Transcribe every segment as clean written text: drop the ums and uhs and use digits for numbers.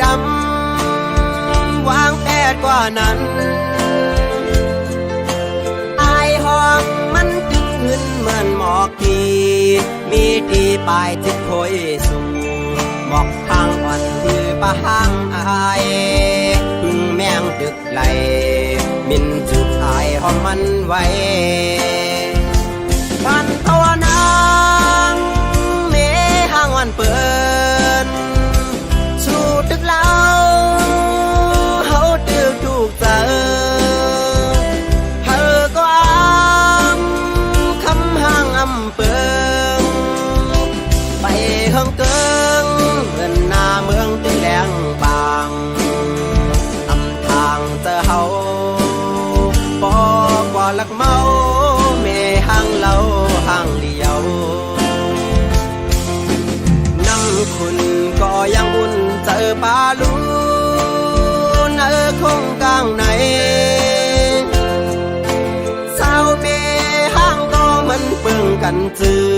ดำวางแผนกว่านั้นอายห้องมันจึงขึ้นเหมือนหมอกทีมีดีปลายจิตโคยสูงหมอกทางอ่อนคือปะห้างอายพึ่งแมงดึกไหลมินจุดอายห้องมันไว้วันตัวนางเมห้างวันเปิดสู่ตึกเล่าเฮาตึกถูกเจอเธอก็คำห้างอำเปิงไปเฮิงเกิงเงินหน้าเมืองตึงแดงบางอำทางเจอเฮาปอกว่าลักเมาเมห้างเล่าห้างเลียวน้ำคุณก็ยังอุ่นเจอปลาลูนคงกลางไหนสาวเมห้างก็มันเปิงกันจือ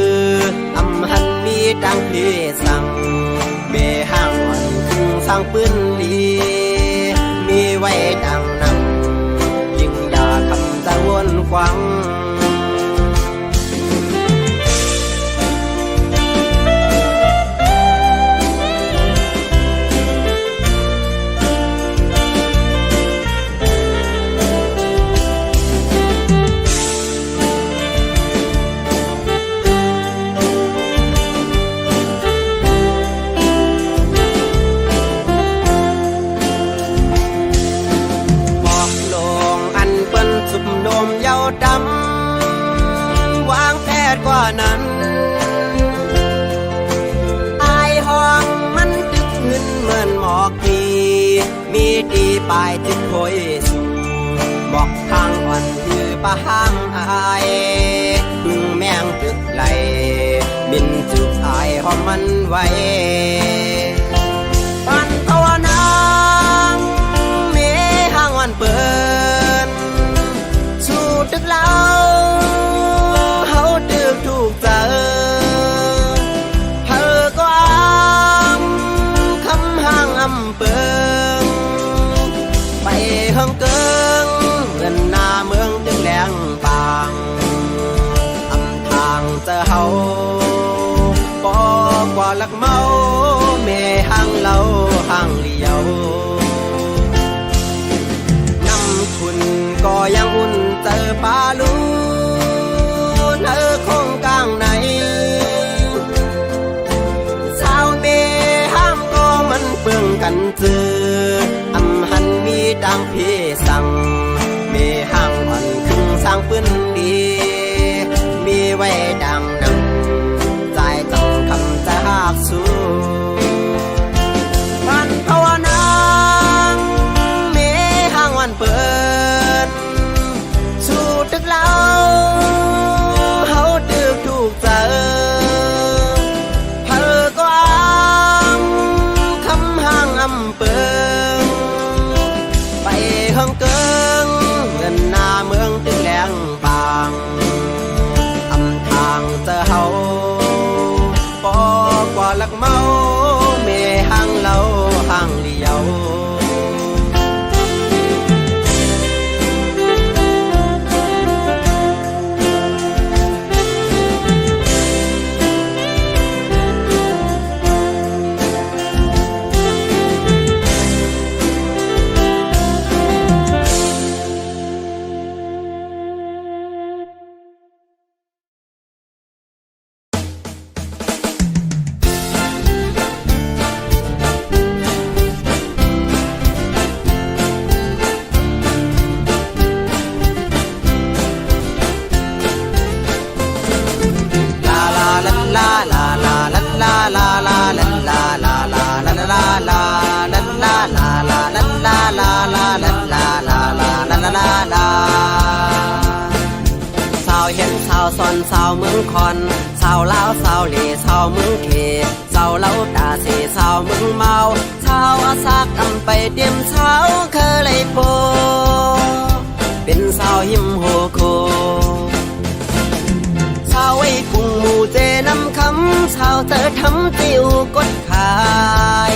อำหันมีดังพี่สั่งเมห้างวันคึงสร้างปืนลีมีไว้ดังนำยิ่งด่าคำจะวนควังเยาดำวางแผนกว่านั้นอายห้องมันดึกขึ้นเหมือนหมอกทีมีดีปลายจิตโคยสูงหมอกทางอ่อนคือปะห้างอายพึ่งแมงตึกไหลบินจุกอายห้องมันไว้ปันตัวนางเมห้างวันเปิดตึกเล่าเฮาตึกถูกเจอเธอก็คำห้างอำเปิงไปเฮิงเกิงเงินหน้าเมืองตึงแดงบางอำทางเจอเฮาปอกว่าลักเมาเมห้างเล่าห้างเลียวน้ำคุณก็ยังอุ่นเจอปลาลูนคงกลางไหนสาวเมห้ามก็มันเปื้องกันจืออำหันมีดังพี่สั่งเมห้างอ่อนคึงสร้างปืนดีมีไว้ดังนำใจต้องคำจะหากสู้วันภาวนางเมห้างวันเปิดตึกเล่าเฮาตึกถูกเจอเธอก็คำห้างอำเปิงไปเฮิงเกิงเงินหน้าเมืองตึงแดงบางอำทางเจอเฮาปอกว่าลักเมาเมห้างเล่าห้างเลียวซอนสาวเมืองคอนสาวลาวสาวเหล่สาวเมืองเขสาวเล่าตาเสสาวเมืองเมาสาวอาซากอำไปเตรียมสาวเคยเลยโปเป็นสาวหิมโฮโคสาวไอ้กุ้งหมูเจน้ำคำสาวเธอทำติวกดขาย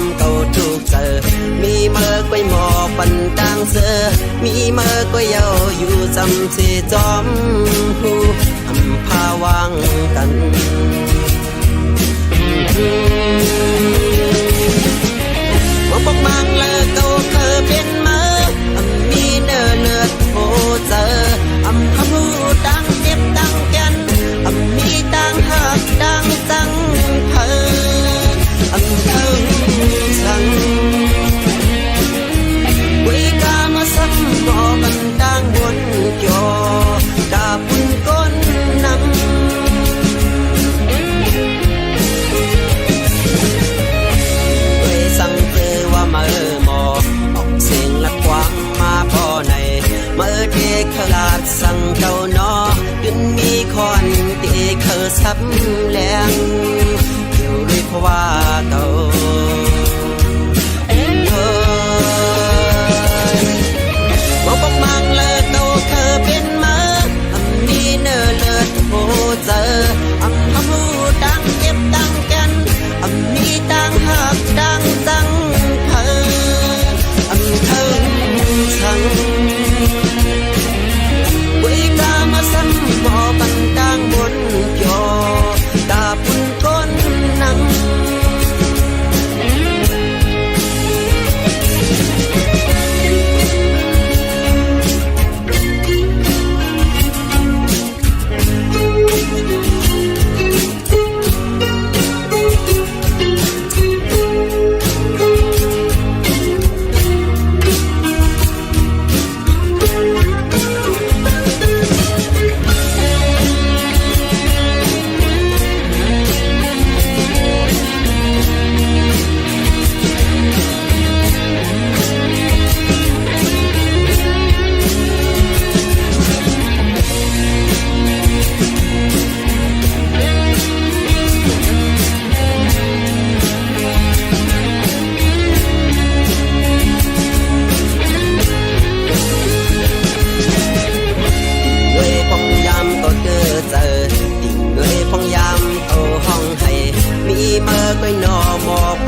เสือมีเมื่อก็เยาอยู่จำที่จอมหูอำพาวางกันว่าปกมังเลิกเก่าเคยเป็นเมื่อมีเนื้อเลือดโอเจอคำพูดดังเจ็บดังกันมีดังหักดังจังเพอเธอสั่งวิกามาสักหมอมันดังบนจอดาบุญก้นนำสั่งเธอว่าเมื่อหมอออกเสียงละกว้างมาพอในเมื่อเด็กขลาดสั่งเจ้านอขึ้นมีคอนเด็กเคยซับแรงเกี่ยวด้วยเพราะว่าเก่าว่าปกมังเลิกเก่าเคยเป็นมามีเนื้อเลือดโอเจอพูดดังเจ็บดังกันมีดังหักดังจังเพอเธอสั่งวิกามาสั่งหมอบันดังบนจอดาบุญก้นนำ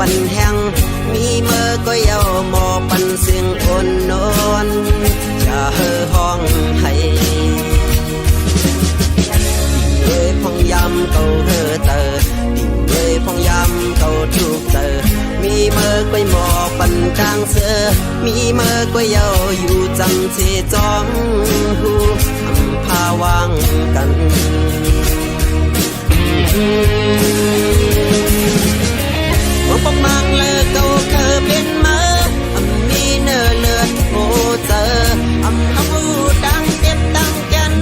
ปันแห้งมีเมื่อก็เยาหมอปันเสียงอ่อนนอนจะเฮ่อห้องให้เลยพองยำเก่าเธอเตอดิ่งเลยพองยำเก่าทุกเตอมีเมื่อก็หมอปันกลางเสือมีเมื่อก็เยาอยู่จำเสจอมหูพาวางกันว่าปกมังเลิกเก่าเคยเป็นมามีเนื้อเลือดโอเจอพูดดังเจ็บดังกัน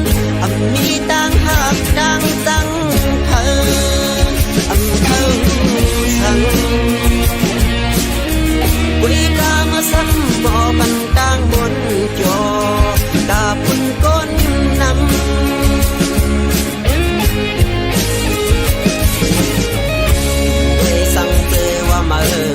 มีดังหักดังจังเพอเธอสั่งวิกามาสักหมอบันดังบนจอดาบุญก้นนำสั่งเธอว่าเมื่อ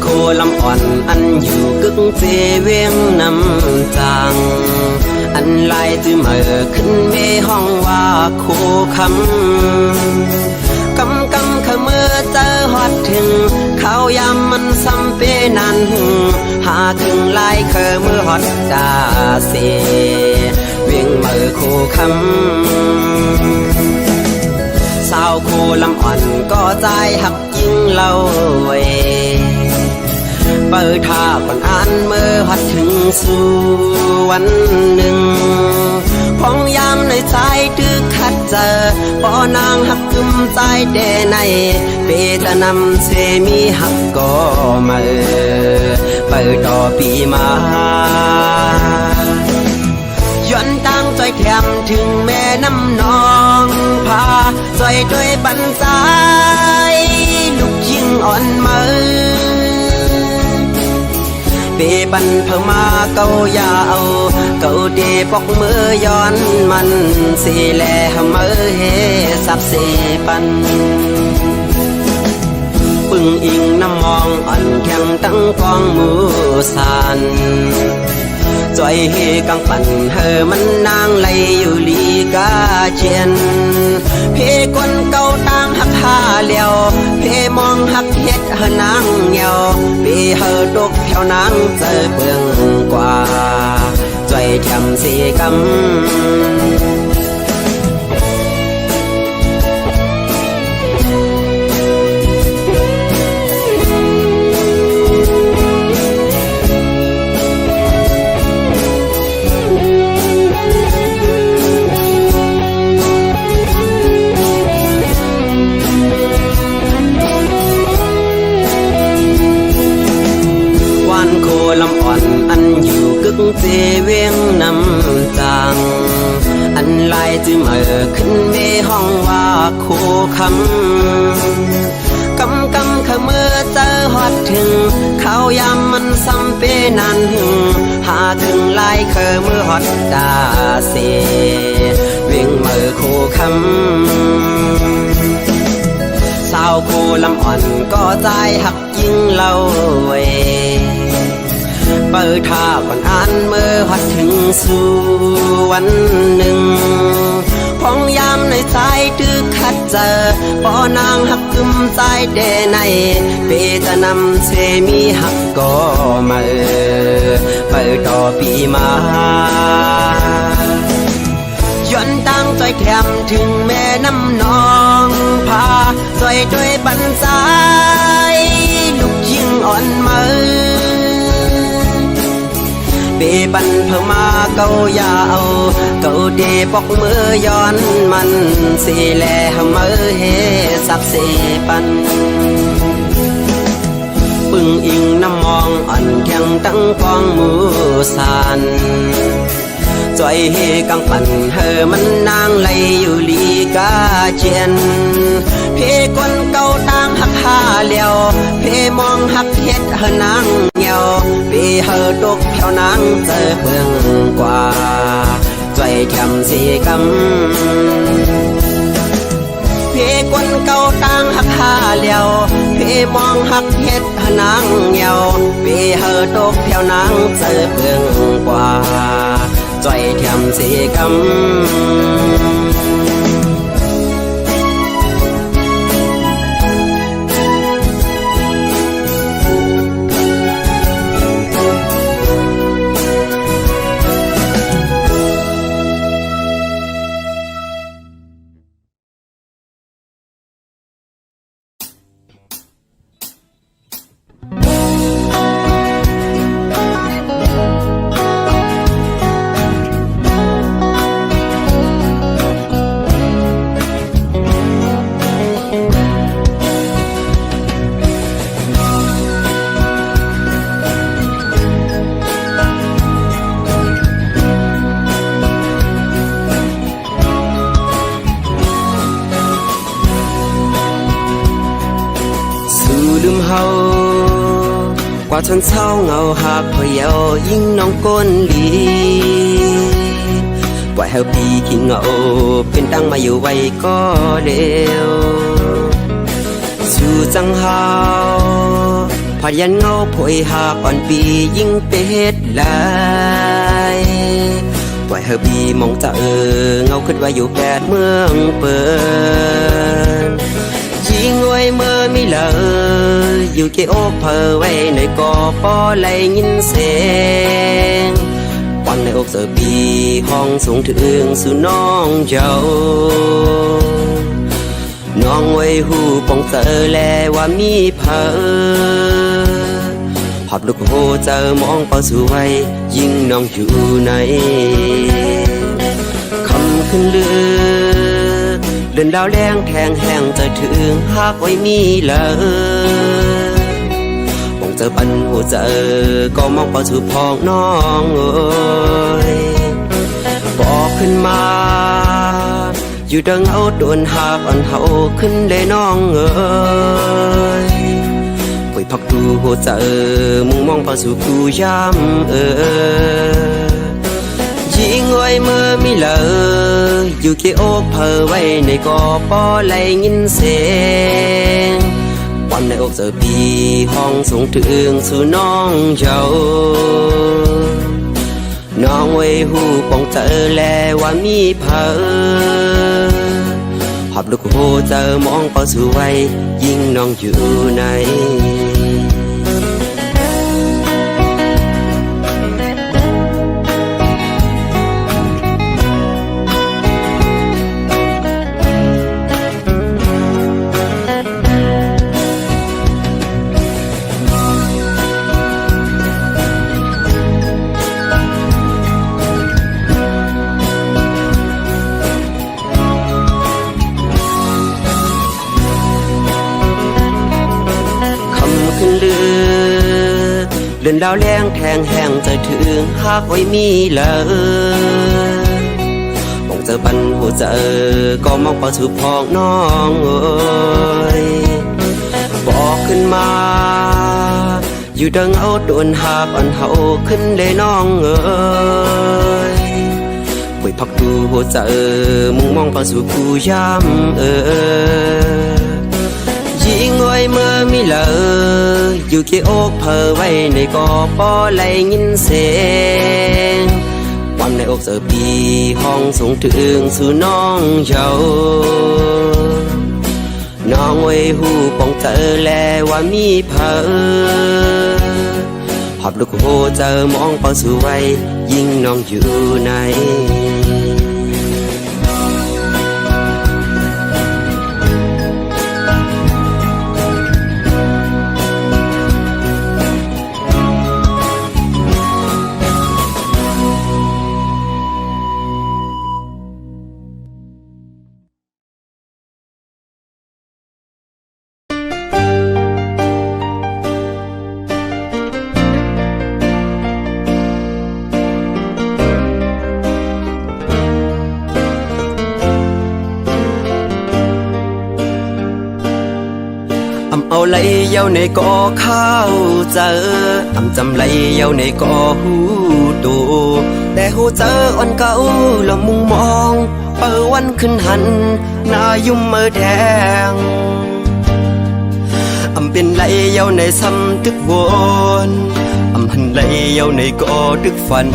โคลำอ่อนอันอยู่กึ่งเจเวียงน้ำจางอันลายจื้อเมื่อขึ้นเมห้องว่าโคคำกำขมือเจอฮอดถึงเขายามมันซ้ำเปนันหาถึงลายเคอมือฮอดดาเสเวียงเมื่อโคคำสาวโคลำอ่อนก็ใจหักยิ่งเล่าไว้เปิดท่าก่อนอ่านเมื่อฮัดถึงสู่วันหนึ่งพองยามในใจตึกขัดเจอปอนางหักกึมใจแด่ในเปตนำเสมีหักก็มาเปิดต่อปีมาย้อนตั้งใจแถมถึงแม่น้ำนองพาใจด้วยบันสายลูกยิ่งอ่อนมือเปบันเพิ่มมาเกายาเอาเกาเดปอกมือย้อนมันสีแลมือเฮสับเสปันปึงอิงน้ำมองอ่อนแข็งตั้งกองมือสันจอยเฮกังปั่นเฮมันนางไหลอยู่ลีกาเจียนเพกวนเก่าต่างหักหาเลียวเพมองหักเฮ็ดเฮนางเหี่ยวเพเฮดกแถวนางเจอเปืองกว่าจอยแถมสีกำลำอ่อนอันอยู่กึ่งเจเวียงน้ำจางอันลายจื้อเมื่อขึ้นเมห้องว่าโคคำขมือเจอฮอดถึงเขายามมันซ้ำเปนันหาถึงลายเคอมือฮอดดาเสเวียงเมื่อโคคำสาวโคลำอ่อนก็ใจหักยิ่งเล่าไว้เปิดท่าก่อนอ่านเมื่อฮัดถึงสู่วันหนึ่งพองยามในใจตึกขัดเจอปอนางหักกึมใจแด่ในเปตนำเสมีหักก็มาเปิดต่อปีมาย้อนตั้งใจแถมถึงแม่น้ำนองพาใจด้วยบันสายลูกยิ่งอ่อนมือเปบันเพิ่มมาเกายาเอาเกาเดปอกมือย้อนมันสีแลมือเฮสับเสปันปึงอิงน้ำมองอ่อนแข็งตั้งกองมือสันจอยเฮกังปั่นเฮมันนางไหลอยู่ลีกาเจียนเพกวนเก่าต่างหักหาเลียวเพมองหักเฮ็ดเฮนางเหี่ยวเพเฮดกแถวนางเจอเปืองกว่าจอยแถมสีกำเพกวนเก่าต่างหักหาเลียวเพมองหักเฮ็ดเฮนางเหี่ยวเพเฮดกแถวนางเจอเปืองกว่าจอยแถมสีกำลืมเฮากว่าชนเศร้าเงาหักพอเยายิ่งน้องก้นลีปล่อยเฮาปีขี้เงาเป็นตั้งมาอยู่ไว้ก็เร็วสู่จังเฮาพ ผัดยันเงาผอยหากอ่อนปียิ่งเป็ดลายปล่อยเฮอบีมองจะเงาขึ้นว่าอยู่แปดเมืองเปิดยิงไว้เมื่อมีเลยอยู่เกโอเพอไว้ในกอปอไหลยินเสียงวันในอกเสือปีห้องสูงถึงสู่น้องเจ้าน้องไว้หูปองเจอแลว่ามีเพอหอบลูกโหเจอมองเป่าสู่ไว้ยิ่งน้องอยู่ในคำขึ้นเลือเดินดาวแรงแทงแห้งจะถึงหากไว้มีเลยปองเจอปันหัวเจอก็มองเป่าสู่พองน้องเอ้ยบอกขึ้นมาอยู่ดังเอาโดนหากอ่อนเฮาขึ้นได้น้องเอ้ยป่วยพักดูหัวใจมุ่งมองเป่าสู่ผู้ย้ำยิงไว้เมื่อมีเลยอยู่เกโอกเพอไว้ในกอปอไหลยินเสียงวันในอกเจอปีห้องสูงถึงสู่น้องเจ้าน้องไว้หูปองเจอแลว่ามีเพอหอบลูกโหเจอมองเป่าสู่ไว้ยิ่งน้องอยู่ในเดินดาวแรงแทงแห้งจะถึงหากไว้มีเลยมองเจอปันหัวเจอก็มองเป่าสู่พองน้องเอ้ยบอกขึ้นมาอยู่ดังเอาโดนหากอ่อนเฮาขึ้นได้น้องเอ้ยป่วยพักดูหัวเจอมุ่งมองเป่าสู่ผู้ย้ำยิงไว้เมื่อมีเลยอยู่เกโอกเพอไว้ในกอปอไหลยินเสียงวันในอกเสือปีห้องสูงถึงสู่น้องเจ้าน้องไว้หูปองเจอแลว่ามีเพอหอบลูกโหเจอมองเป่าสู่ไว้ยิ่งน้องอยู่ในเอาไหลเย้าในกอข้าวเจอจำไหลเย้าในกอหูตูแต่หูเจออ่อนเก่าละมุงมองเปิดวันขึ้นหันหน้ายุ่มเมื่อแดงเป็นไหลเย้าในซ้ำตึกวนหันไหลเย้าในกอตึกฝัน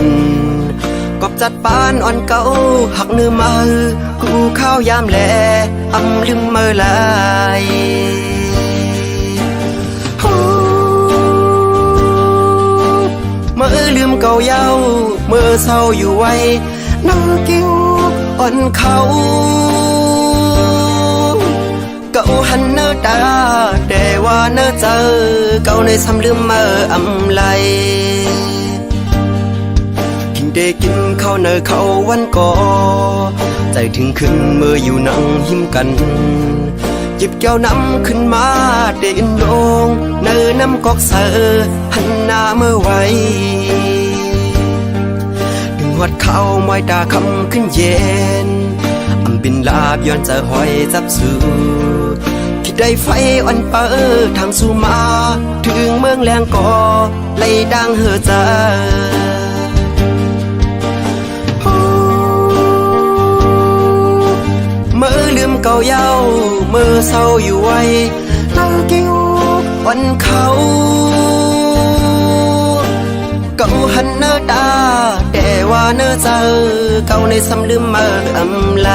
กอบจัดปานอ่อนเก่าหักเนื้อมือกูข้าวยามแลลืมเมื่อไหลเมื่อลืมเก่าเย้าเมื่อเศร้าอยู่ไว้นั่งกิ้วอ่อนเขาเก่าหันเนื้อตาแต่ว่าเนื้อเจอเก่าในซ้ำลืมเมื่อไหลกินได้กินข้าวเนื้อเขาวันก่อใจถึงขึ้นเมื่ออยู่นั่งหิมกันหยิบแก้วน้ำขึ้นมาเดินลงเนื้อน้ำกอกเสือหันหน้าเมื่อไว้ดึงหัดเข้ามอยตาคำขึ้นเย็นบินลาบย้อนจะหอยจับสู่คิดได้ไฟอ่อนเปิดทางสู่มาถึงเมืองแรงก่อไล่ดังเหือเจอเมื่อลืมเก่าเย้าเมื่อเศร้าอยู่ไว้นั่งกิ้ววันเขา เนื้อเจอเก่าในซ้ำลืมมาอำไล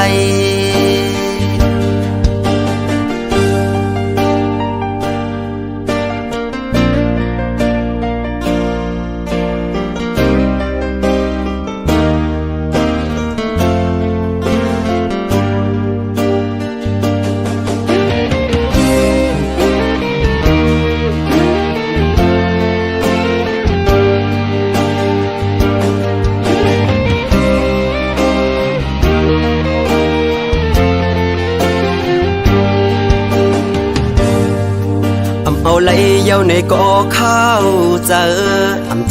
เอาไหลเย้าในก่อข้าวเจอ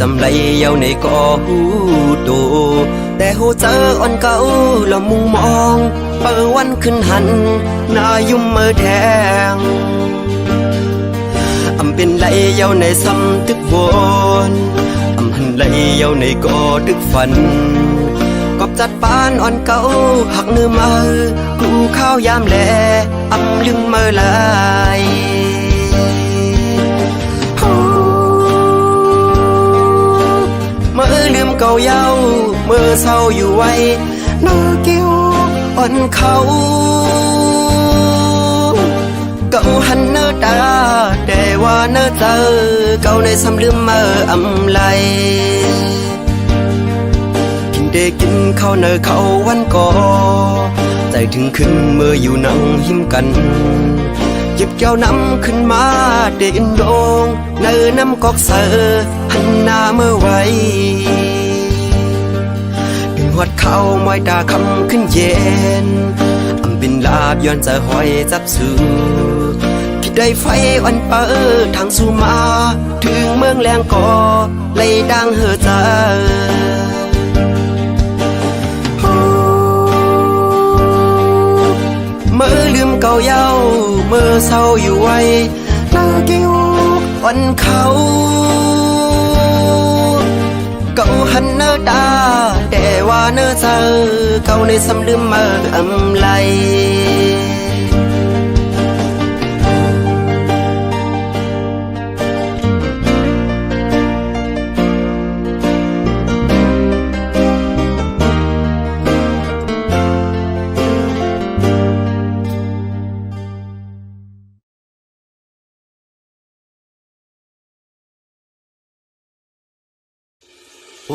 จำไหลเย้าในก่อหูตูแต่หูเจออ่อนเก่าละมุงมองเปิดวันขึ้นหันหน้ายุ่มเมื่อแดงเป็นไหลเย้าในซ้ำตึกวนหันไหลเย้าในก่อตึกฝันกอบจัดปานอ่อนเก่าหักเนื้อมือกูข้าวยามแลลืมเมื่อไหลเมื่อลืมเก่าเย้าเมื่อเศร้าอยู่ไว้เนื้อเกี้ยวอ่อนเขาเก่าหันเนื้อตาแต่ว่าเนื้อเจอเก่าในซ้ำลืมเมื่ออำไลกินได้กินข้าวเนื้อเขาวันก่อใจถึงขึ้นเมื่ออยู่นั่งหิมกันหยิบแก้วน้ำขึ้นมาเดินโดงเนื้อน้ำกอกเสือหันหน้าเมื่อไว้ดึงหัดเข้ามอยตาคำขึ้นเย็นบินลาบย้อนจะหอยจับสูคิดได้ไฟวันเปิดทางสู่มาถึงเมืองแรงก่อเลยดังเหือใจเมื่อลืมเก่าเย้าเมื่อเศร้าอยู่ไว้หน้าเกี้ยวอ่อนเขาเก่าหันเนื้อตาแต่ว่าเนื้อเจอเก่าในซ้ำลืมเมื่ออำไล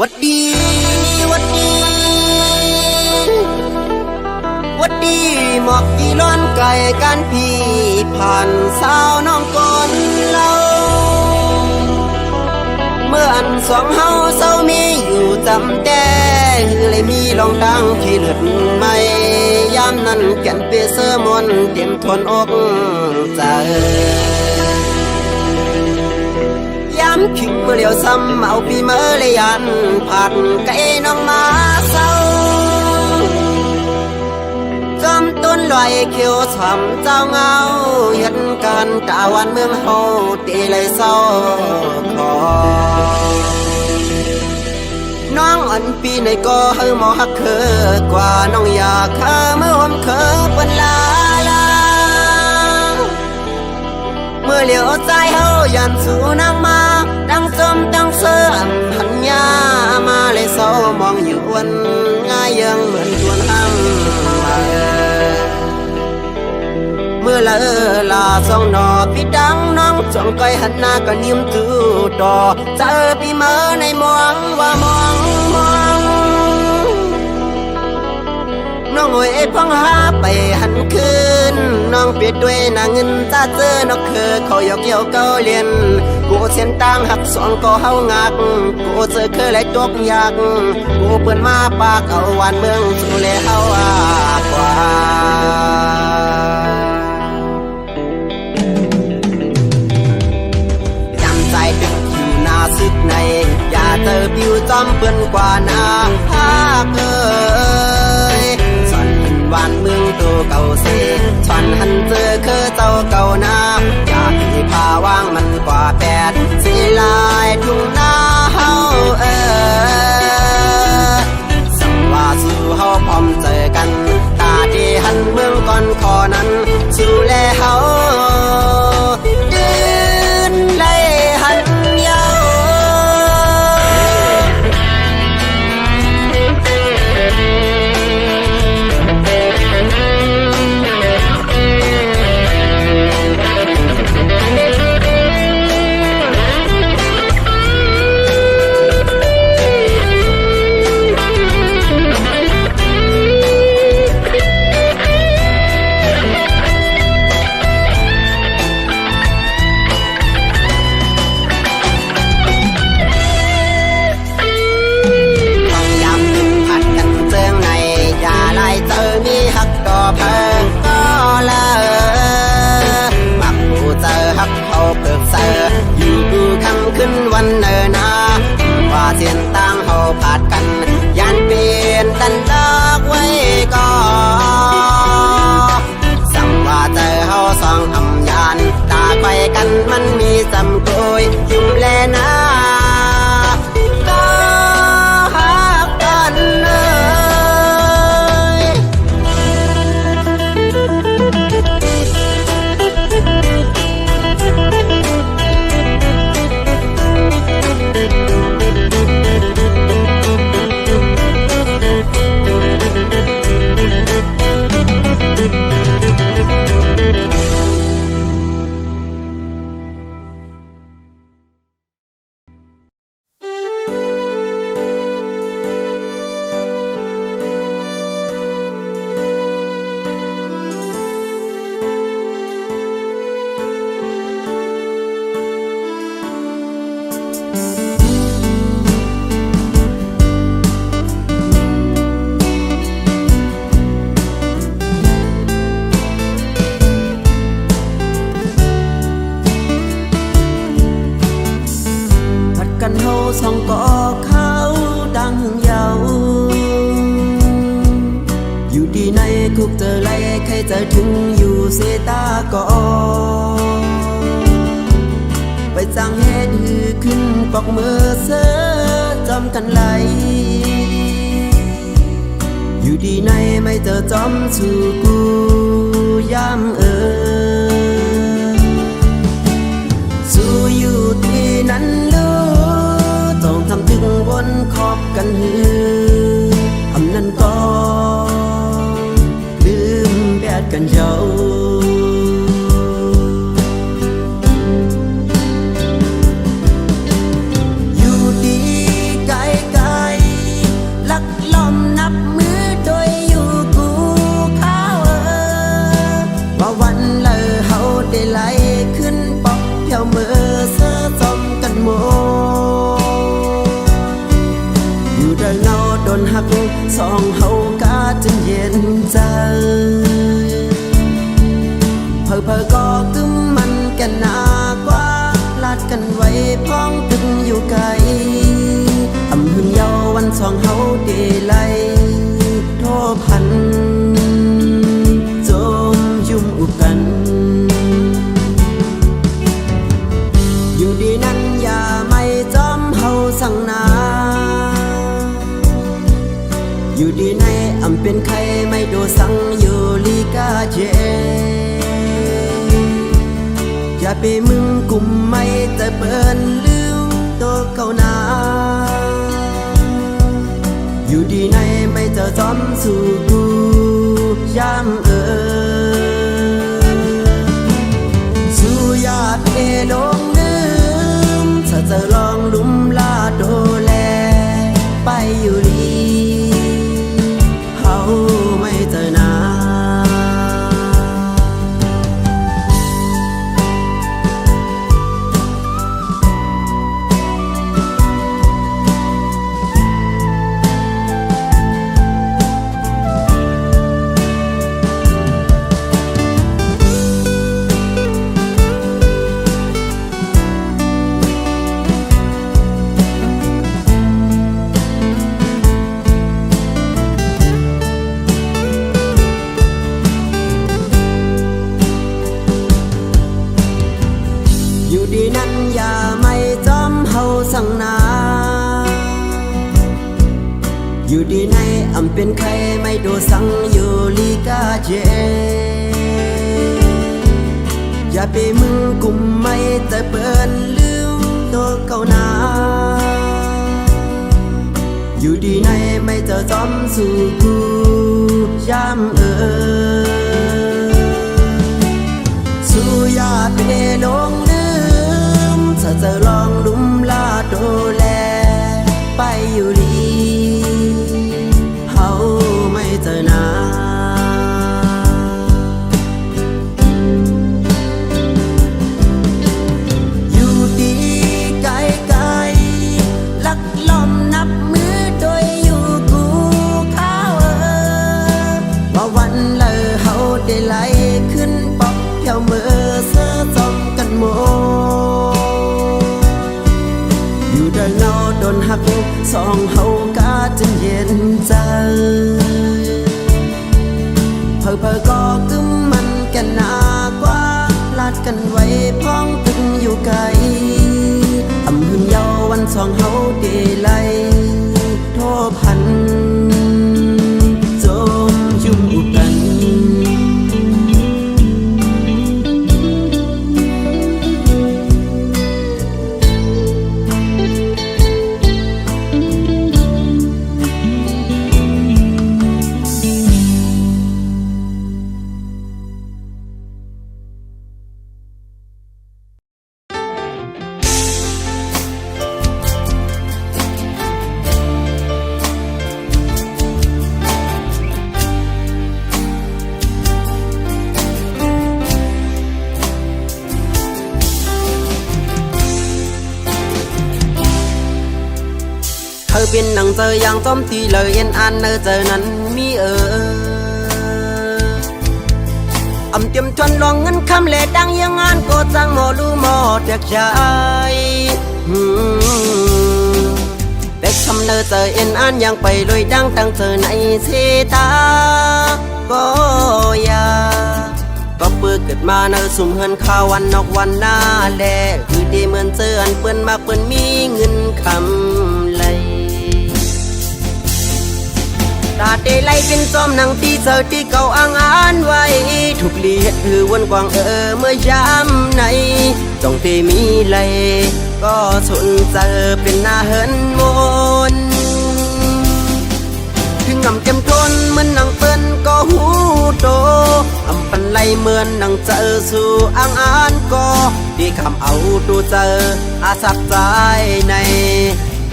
วัดดีวัดดีวัดดีหมอกกี่ล้อนไก่กันพี่ผ่านสาวน้องก่อนเราเมื่ออันสองเฮาเศร้ามีอยู่จำแต่เลยมีลองดังที่เลือดไม่ยามนั้นแก่นเปเสอมนเต็มทนอกใจย้ำขิงเมื่อเลี้ยวซ้ำเอาปีเมื่อเลยยันผ่านไก่น้องมาเศร้าจอมต้นลอยเขียวฉ่ำเจ้าเงาเห็นการตาวันเมืองเฮาตีเลยเศร้าคอน้องอันปีในก็เฮาหมอฮักเคอกว่าน้องอยากข้าเมื่อหอมเคอเปิ้นลาเมื่อเหลียวใจเฮายันสู่นางมาตั้งจมตั้งเสื่อมหันยามาเลยเศร้ามองอยู่วันง่ายยังเหมือนชวนห้ำเมื่อละลาสองนอพี่ดังน้องจ้องก้อยหันหน้าก็นิ่มตู้ต่อเจอพี่เมื่อในมองว่ามองน้องโอยพังหาไปหันคืนน้องเปียดด้วยนางเงินจ้าเจอนกคือเขายกเกี่ยวเกาเลียนกูเส้นต่างหักสองก็เฮางักกูเจอคือไรตกยากกูเปิดมาปากเอาวันเมืองสู่เลเฮากว่าจำใจดึกอยู่หน้าซึกในอย่าเจอผิวจอมเปื้อนกว่าหน้าภาคเลยวันเมืองตัวเก่าเสียฉันหันเจอคือเจ้าเก่านาอยากให้พาวางมันกว่าแปดสีลายทุ่งนาเฮาสังว่าสู่เฮาพร้อมเจอกันตาที่หันเมืองก่อนขอนั้นสู่แลเฮาเดินไล่หันยาว สองก่อเขาดังหึงเยาอยู่ดีในคุกเจอไรใครจะถึงอยู่เสตาก่อไปจ้างเหตุหือขึ้นปอกมือเสือจำกันไหลอยู่ดีในไม่เจอจอมสู่กูยามสู่อยู่ที่นั้นลูต้องทำถึงวนขอบกันหืออำนั้นก็ลืมแบดกันเจ้าอยู่ดีไกลไกลลักล้อมนับมือโดยอยู่กูเขาว่าวันเลยเฮาได้ไหลขึ้นปอกเพียวมือเสื้อจมกันโมอยู่เดินเงาโดนหักสองเฮากาจนเย็นใจเพอก็กึมมันกันหนากว่าลาดกันไว้พ้องตึงอยู่ไกลอำหึงเยาวันสองเฮาเดไลโทพันจมยุ่มอุบกันอยู่ดีนั้นอย่าไม่จอมเฮาสั่งนาอยู่ดีในอำเป็นใครไม่โดสั่งอยู่ลีกาเจอย่าไปมึงกุมไม่แต่เปิ้นลืมตัวเก่านาอยู่ดีในไม่เจอจอมสู่กูยามสู่ญาติลงลืมถ้าจะลองลุมลาโดแลไปอยู่ลีเฮาไม่เจอนาอยู่ดีนั้นอย่าไม่จอมเฮาสั่งนาอยู่ดีในอำเป็นใครไม่โดสั่งอยู่ลีกาเจอย่าไปมึงกุมไม่แต่เปิ้นลืมตัวเก่านาอยู่ดีในไม่เจอจอมสู่กูยามสู่ญาติลงถ้าจะลองลุมลาโดแลไปอยู่ลีเฮาไม่เจอนาอยู่ดีไกลไกลลักล้อมนับมือโดยอยู่กูเขาว่าวันเลยเฮาได้ไหลขึ้นปอกเพียวมือเสื้อจมกันโมอยู่เดินเงาโดนหักสองเฮากาจนเย็นใจเพอก็กึมมันกันหนากว่าลาดกันไว้พ้องตึงอยู่ไกลอำหึงเยาวันสองเฮาเดไลโทพันจมยุ่มอุบกันเป็นหนังเจออย่างต้มตีเลยเย็นอันเนอเจอนั้นมีอำเตรียมทวนลองเงินคำเลดังยังงานก็จังหมอรู้หมอเด็กใจ ทำเนอเจอเอ็นอันยังไปลอยดังตั้งเธอในเสตาก็ยาก็เปิดเกิดมาเนอสุ่มเฮินข้าววันนอกวันหน้าแลคือดีเหมือนเจออันเปิ้นมากเปิ้นมีเงินคำไหลตาเตไลเป็นจอมหนังที่เจอที่เก่าอ่างอ่านไว้ถูกเลียดถือวันกวางเมื่อยามไหนจ้องเตมีไหลก็สนเจอเป็นหน้าเฮินมนถึงงำเต็มทนเหมือนนางเปิ้นก็หูโตอำปันไหลเหมือนนางเจอสู่อ่างอ่านก็ดีคำเอาตัวเจออาสักใจใน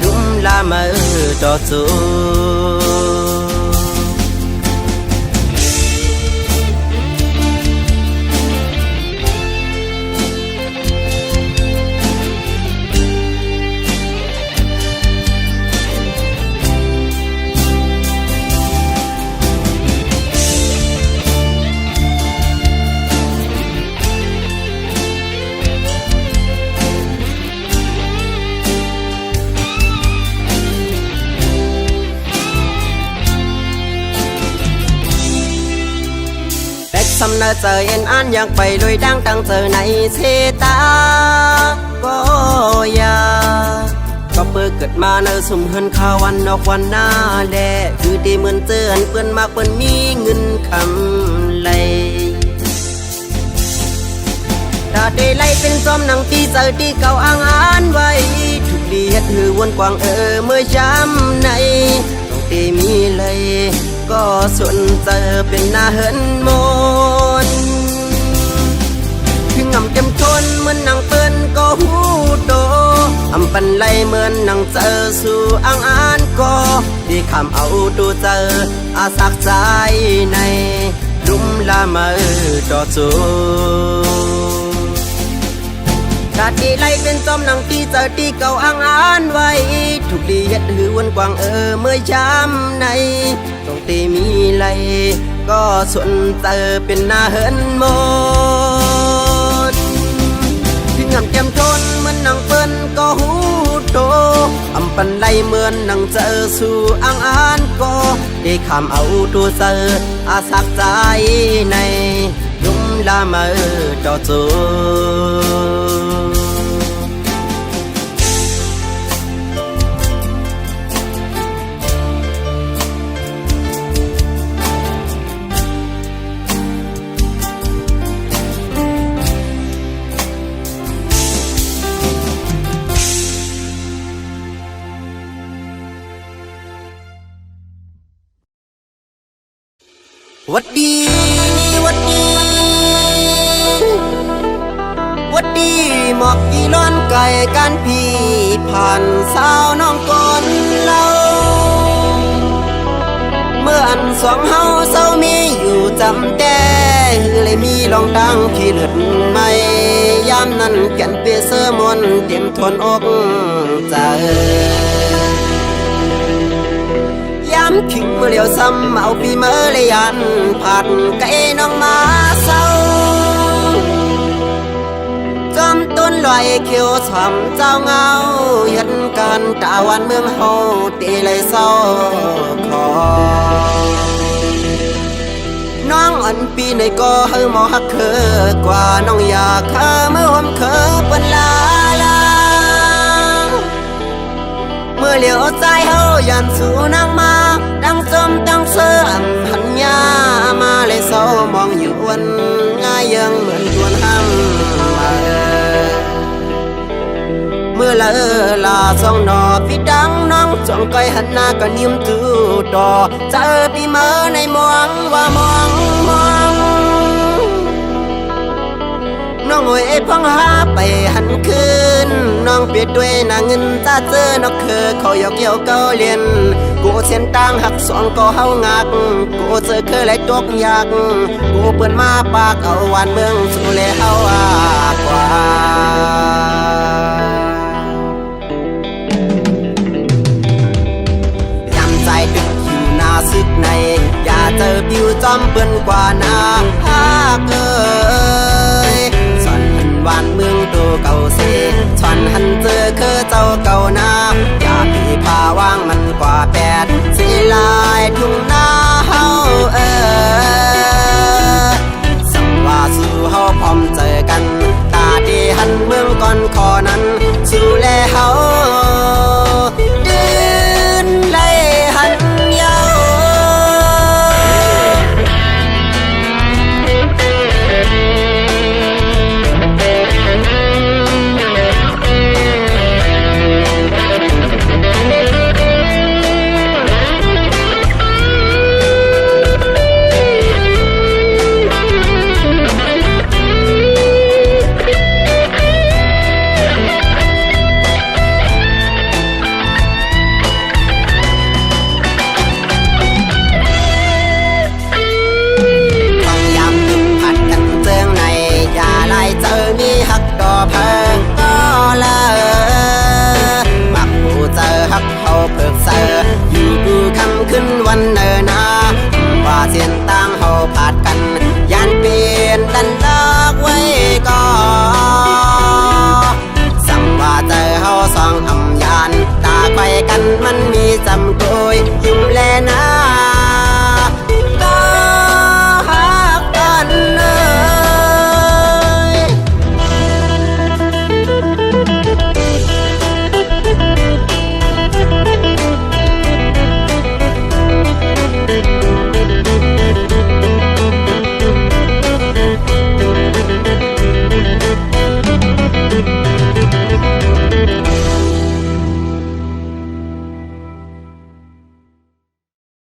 ลุ่มลามาจอจูสำเนาเจอเอ็นอันอยากไปลอยดังตั้งเจอในเสตาก็ยาก็เปิดเกิดมาเนอสุ่มเฮินข้าววันนอกวันหน้าแลคือดีเหมือนเจออันเปิ้นมากเปิ้นมีเงินคำไหลตาได้ไล่เป็นจอมหนังที่เจอที่เก่าอ่างอ่านไว้ถูกเลียดหือวนกวางเมื่อย้ำในต้องเตมีเลยก็สนเจอเป็นหน้าเฮินมนถึงงำเต็มทนเหมือนนางเปิ้นก็หูโตอำปันไหลเหมือนนางเจอสู่อ่างอ่านก็ดีคำเอาตัวเจออาสักใจในลุ่มละเมอจอจูกาดีไล่เป็นจอมหนังที่เจอที่เก่าอ่างอ่านไว้ถูกเลียดหือวนกวางเมื่อยามในต้องเตมีไหลก็สนเจอเป็นหน้าเฮินหมดถึงงำแก้มทนเหมือนนางเปิ้นก็หูโตอำปันไหลเหมือนนางเจอสู่อ่างอ่านก็ได้คำเอาตัวเจออาสักใจในลุ่มละเมอจอจูวัดดีวัดดีวัดดีหมอกกีร้อนไก่กันพี่ผ่านสาวน้องก่อนเล่าเมื่ออันสองเฮาเศร้ามีอยู่จำแต่เลยมีลองดังขี้เลือดไม่ยามนั้นแก่นเปเสมนเต็มทนอกใจย้ำถึงเมื่อเลี้ยวซ้ำเอาปีเมื่อเลยยันผัดไก่น้องมาเศร้าจอมต้นลอยเขียวฉ่ำเจ้าเงาเห็นกันตาวันเมืองเฮาตีเลยเศร้าขอน้องอันปีในก็เฮาหมอฮักเคอกว่าน้องอยากข้าเมื่อผมเคยเป็นลาเมื่อเหลียวใจเฮายันสู่นางมาดังจมดังเสื่อมหันยามาเลยเศร้ามองอยู่วันง่ายยังเหมือนทวนห้ำมาเมื่อละลาสองนอพี่ดังน้องจ้องก้อยหันหน้าก็นิ่มตูต่อเจอพี่เมื่อในมองว่ามองน้องโอยพังหาไปหันคืนน้องเปียดด้วยนางเงินตาเจอนอกคือเขาหยอกเกี่ยวเก้าเลียนกูเส้นต่างหักสองก็เฮางักกูเจอเคยไหลตกยากกูเปิ่นมาปากเอาวันเมืองสู่แลเฮากว่าใจดึกอยู่หน้าซึกในอย่าเจอผิวจอมเปื้อนกว่าหน้าภาคสอนหันวานเมืองตัวเก่าเสสอนหันเจอคือเจ้าเก่าหน้าอย่าพี่พาว่าง ทุ่งนา